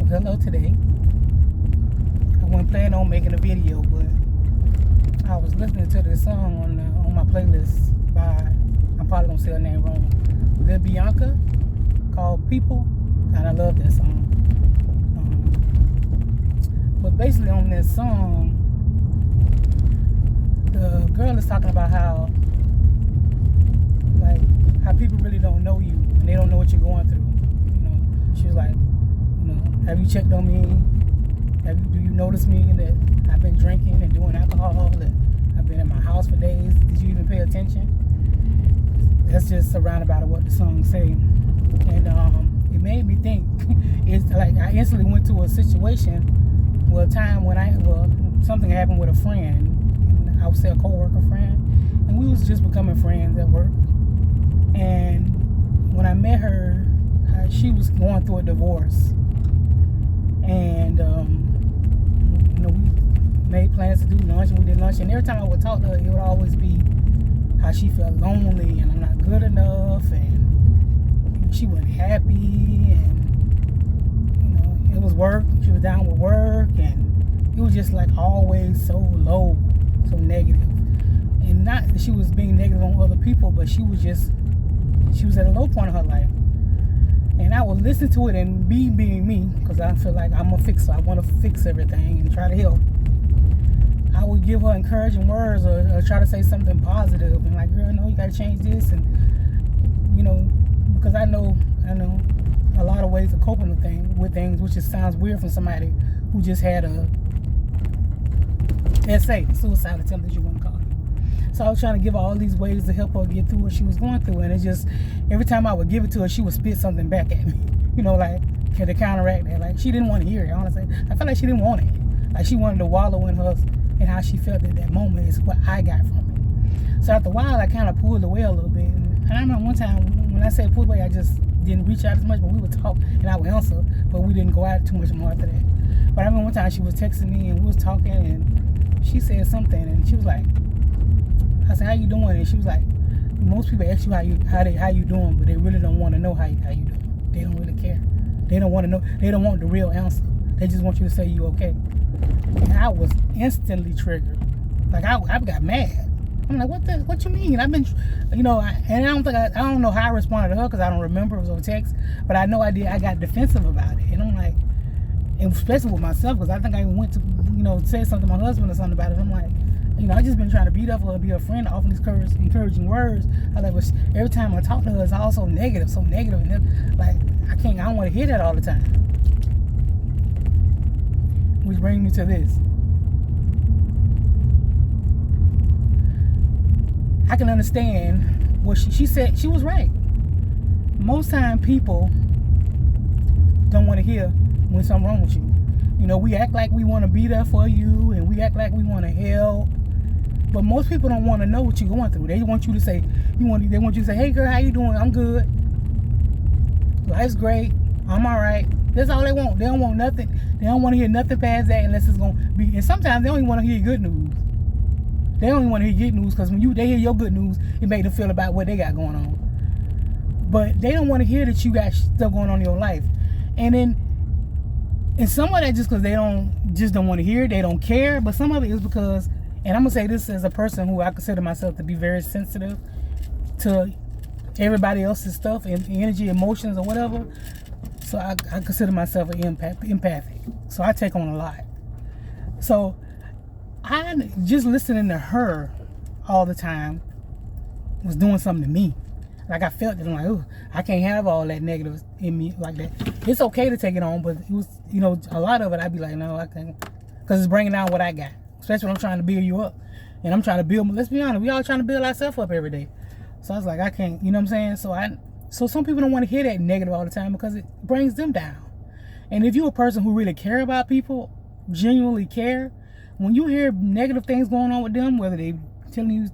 hello today. I wasn't planning on making a video, but I was listening to this song on my playlist by, I'm probably gonna say her name wrong, Lil Bianca, called People, and I love that song. But basically on this song, the girl is talking about how people really don't know you and they don't know what you're going through. She was like, have you checked on me? Do you notice me that I've been drinking and doing alcohol, that I've been in my house for days? Did you even pay attention? That's just a roundabout of what the song say. And it made me think. It's like I instantly went to a situation, a time when something happened with a friend. I would say a co-worker friend, and we was just becoming friends at work. And when I met her, she was going through a divorce, and we made plans to do lunch, and we did lunch. And every time I would talk to her, it would always be how she felt lonely, and I'm not good enough, and she wasn't happy, and it was work. She was down with work, and it was just like always so low, so negative. And not that she was being negative on other people, but she was at a low point in her life. And I would listen to it, and me being me, because I feel like I'm a fixer. I want to fix everything and try to help. I would give her encouraging words or try to say something positive and like, girl, no, you got to change this. And, because I know a lot of ways of coping with things, which just sounds weird from somebody who just had a suicide attempt, as you want to call it. So I was trying to give her all these ways to help her get through what she was going through, and it just, every time I would give it to her, she would spit something back at me, like to counteract that. Like she didn't want to hear it. Honestly, I felt like she didn't want it. Like she wanted to wallow in how she felt at that moment is what I got from it. So after a while, I kind of pulled away a little bit, and I remember one time when I say pulled away, I just didn't reach out as much, but we would talk, and I would answer, but we didn't go out too much more after that. But I remember one time she was texting me, and we was talking, and she said something, and she was like, I said, how you doing? And she was like, most people ask you how you doing, but they really don't want to know how you doing. They don't really care. They don't want to know. They don't want the real answer. They just want you to say you okay. And I was instantly triggered. Like I got mad. I'm like, what you mean? I've been, and I don't know how I responded to her because I don't remember. It was on text, but I know I did. I got defensive about it, and I'm like, and especially with myself, because I think I even went to, say something to my husband or something about it. I'm like, I just been trying to beat up her, be her friend, offering these encouraging words. I like, every time I talk to her, it's all so negative, and like I don't want to hear that all the time. Which brings me to this. I can understand what she said. She was right. Most time people don't want to hear when something's wrong with you. We act like we want to be there for you, and we act like we want to help. But most people don't want to know what you're going through. They want you to say, they want you to say, hey girl, how you doing? I'm good. Life's great. I'm all right. That's all they want. They don't want nothing. They don't want to hear nothing past that unless it's going to be. And sometimes they don't even want to hear good news. They don't even want to hear good news because when they hear your good news, it makes them feel about what they got going on. But they don't want to hear that you got stuff going on in your life. And some of that just because they don't want to hear it. They don't care. But some of it is because, and I'm going to say this as a person who I consider myself to be very sensitive to everybody else's stuff and energy, emotions, or whatever. So I consider myself empathic. So I take on a lot. So I just listening to her all the time was doing something to me. Like I felt it. I'm like, oh, I can't have all that negative in me like that. It's okay to take it on, but it was, a lot of it I'd be like, no, I can't, because it's bringing down what I got. Especially when I'm trying to build you up, and I'm trying to build. Let's be honest, we all trying to build ourselves up every day. So I was like, I can't. You know what I'm saying? So some people don't want to hear that negative all the time because it brings them down. And if you're a person who really care about people, genuinely care, when you hear negative things going on with them, whether they telling you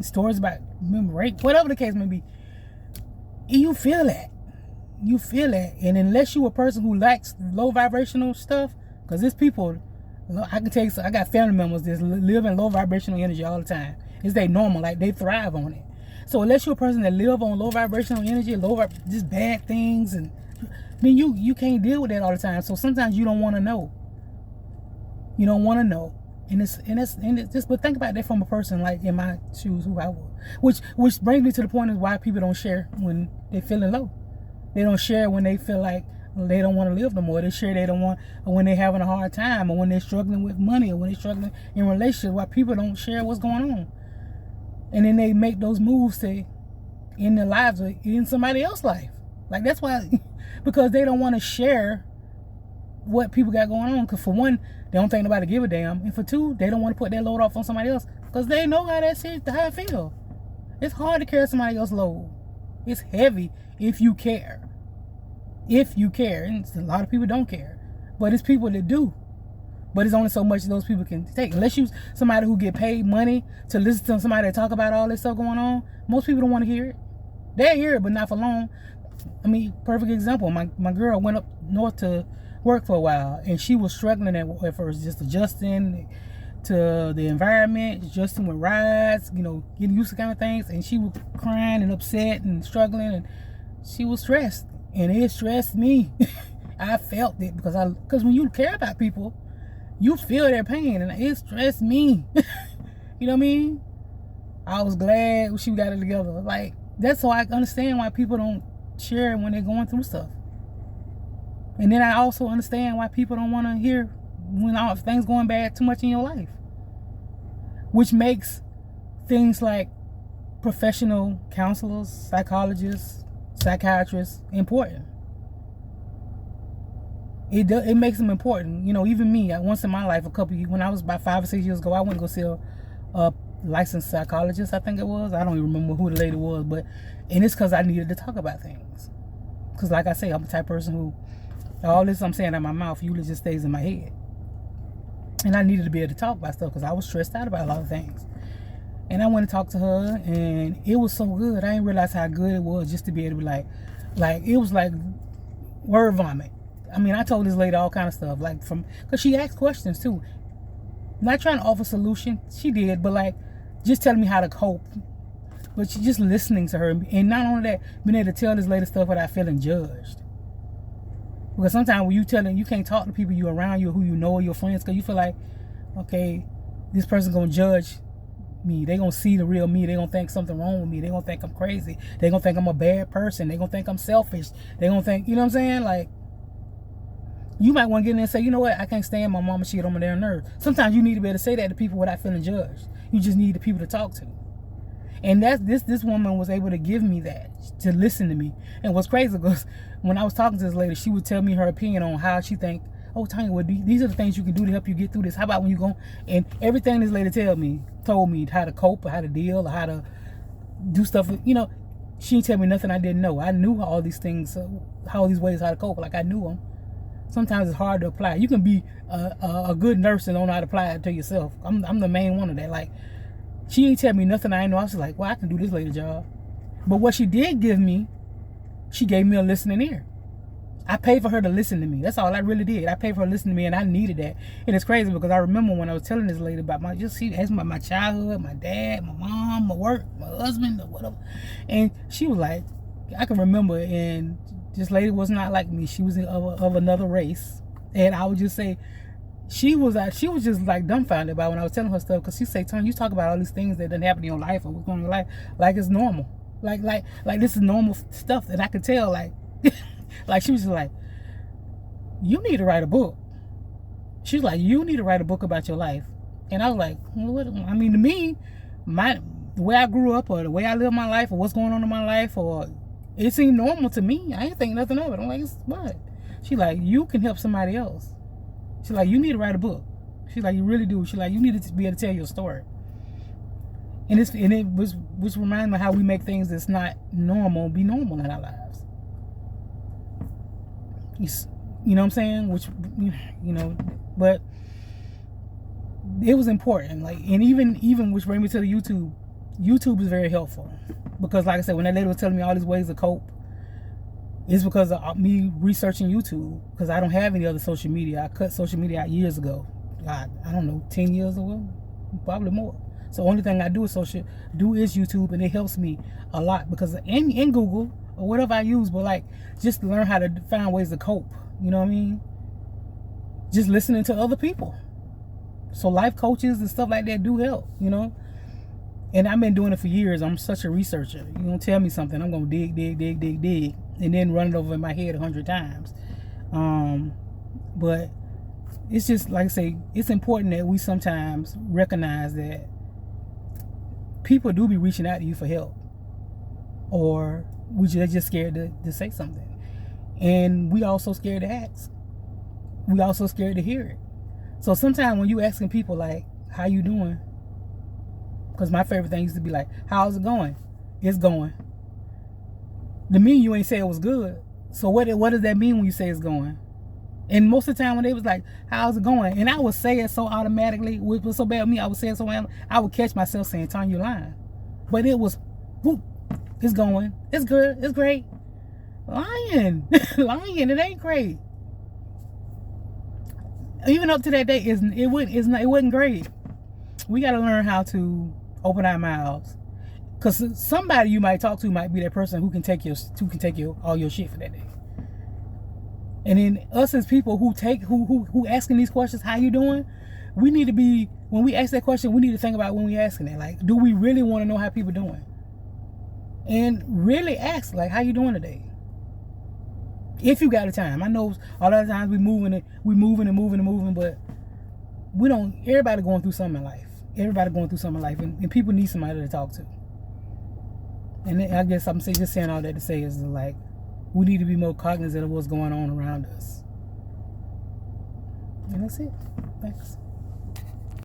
stories about rape, whatever the case may be, you feel that. And unless you're a person who likes low vibrational stuff, because there's people, I can tell you, I got family members that live in low vibrational energy all the time. It's their normal, like they thrive on it. So unless you're a person that live on low vibrational energy, just bad things, and then you can't deal with that all the time. So sometimes you don't want to know. You don't want to know. And it's just, but think about that from a person like in my shoes, who I was. Which brings me to the point is why people don't share when they're feeling low. They don't share when they feel like they don't want to live no more. They share they don't want, or when they're having a hard time, or when they're struggling with money, or when they're struggling in relationships. Why people don't share what's going on. And then they make those moves to end their lives or in somebody else's life. Like, that's why, because they don't want to share what people got going on. Because for one, they don't think nobody give a damn. And for two, they don't want to put that load off on somebody else. Because they know how it feel. It's hard to carry somebody else's load. It's heavy if you care. If you care. And a lot of people don't care. But it's people that do. But it's only so much those people can take. Unless you somebody who get paid money to listen to somebody that talk about all this stuff going on, most people don't want to hear it. They hear it, but not for long. I mean, perfect example. My girl went up north to work for a while, and she was struggling at first, just adjusting to the environment, adjusting with rides, getting used to kind of things. And she was crying and upset and struggling, and she was stressed, and it stressed me. I felt it because when you care about people, you feel their pain, and it stressed me. You know what I mean? I was glad she got it together. Like, that's so I understand why people don't share when they're going through stuff. And then I also understand why people don't want to hear when all things going bad too much in your life. Which makes things like professional counselors, psychologists, psychiatrists important. It makes them important. Even me, once in my life, when I was about 5 or 6 years ago, I went to go see a licensed psychologist, I think it was. I don't even remember who the lady was, and it's because I needed to talk about things. Because like I say, I'm the type of person who, all this I'm saying out of my mouth usually just stays in my head. And I needed to be able to talk about stuff because I was stressed out about a lot of things. And I went and talked to her, and it was so good. I didn't realize how good it was just to be able to be like it was like word vomit. I mean, I told this lady all kind of stuff, because she asked questions too. Not trying to offer solution, she did, but just telling me how to cope. But she just listening to her, and not only that, being able to tell this lady stuff without feeling judged. Because sometimes when you can't talk to people you around you, who you know, your friends, because you feel like, okay, this person's gonna judge me. They gonna see the real me. They gonna think something wrong with me. They gonna think I'm crazy. They gonna think I'm a bad person. They gonna think I'm selfish. They gonna think, you know what I'm saying? You might want to get in there and say, you know what, I can't stand my mama, she get on my damn nerves. Sometimes you need to be able to say that to people without feeling judged. You just need the people to talk to. And this woman was able to give me that, to listen to me. And what's crazy was when I was talking to this lady, she would tell me her opinion on how she think, oh, Tanya, well, these are the things you can do to help you get through this. How about when you go, and everything this lady told me how to cope, or how to deal, or how to do stuff. She didn't tell me nothing I didn't know. I knew all these things, all these ways how to cope, I knew them. Sometimes it's hard to apply. You can be a good nurse and don't know how to apply it to yourself. I'm the main one of that. She didn't tell me nothing I didn't know. I was like, well, I can do this lady's job. But what she did give me, she gave me a listening ear. I paid for her to listen to me. That's all I really did. I paid for her to listen to me, and I needed that. And it's crazy because I remember when I was telling this lady about she asked me about my childhood, my dad, my mom, my work, my husband, or whatever. And she was like, I can remember, and this lady was not like me. She was of another race. And I would just say, she was just dumbfounded by when I was telling her stuff, because she said, Tony, you talk about all these things that didn't happen in your life or what's going on in your life like it's normal. Like this is normal stuff. And I could tell, she was just like, you need to write a book. She was like, you need to write a book about your life. And I was like, well, what? I mean, to me, the way I grew up, or the way I live my life, or what's going on in my life, or it seemed normal to me. I ain't think nothing of it. I'm like, it's what? She like, you can help somebody else. She like, you need to write a book. She like, you really do. She like, you need to be able to tell your story. And it was reminding me how we make things that's not normal be normal in our lives. You know what I'm saying? But it was important. And even which brings me to the YouTube. YouTube is very helpful. Because like I said, when that lady was telling me all these ways to cope, it's because of me researching YouTube. Because I don't have any other social media. I cut social media out years ago. God, I don't know, 10 years ago? Probably more. So the only thing I do is YouTube, and it helps me a lot. Because in Google, or whatever I use, but like just to learn how to find ways to cope. You know what I mean? Just listening to other people. So life coaches and stuff like that do help, you know? And I've been doing it for years. I'm such a researcher. You don't tell me something, I'm going to dig, and then run it over in my head 100 times. But it's just, like I say, it's important that we sometimes recognize that people do be reaching out to you for help. Or they're just scared to say something. And we also scared to ask. We also scared to hear it. So sometimes when you asking people like, how you doing? Because my favorite thing used to be like, how's it going? It's going. To me, you ain't say it was good. So what does that mean when you say it's going? And most of the time when they was like, how's it going? And I would say it so automatically. It was so bad with me, I would say it so I would catch myself saying, Tanya, you're lying. But it was, whoop, it's going. It's good. It's great. Lying. Lying. It ain't great. Even up to that day, it wasn't great. We got to learn how to open our mouths, because somebody you might talk to might be that person who can take all your shit for that day. And then us as people who asking these questions, how you doing? We need to be, when we ask that question, we need to think about when we asking it. Like, do we really want to know how people doing? And really ask, like, how you doing today? If you got the time. I know a lot of times we moving, but we don't. Everybody going through something in life. And people need somebody to talk to. And I guess I'm just saying all that to say is like, we need to be more cognizant of what's going on around us. And that's it. Thanks.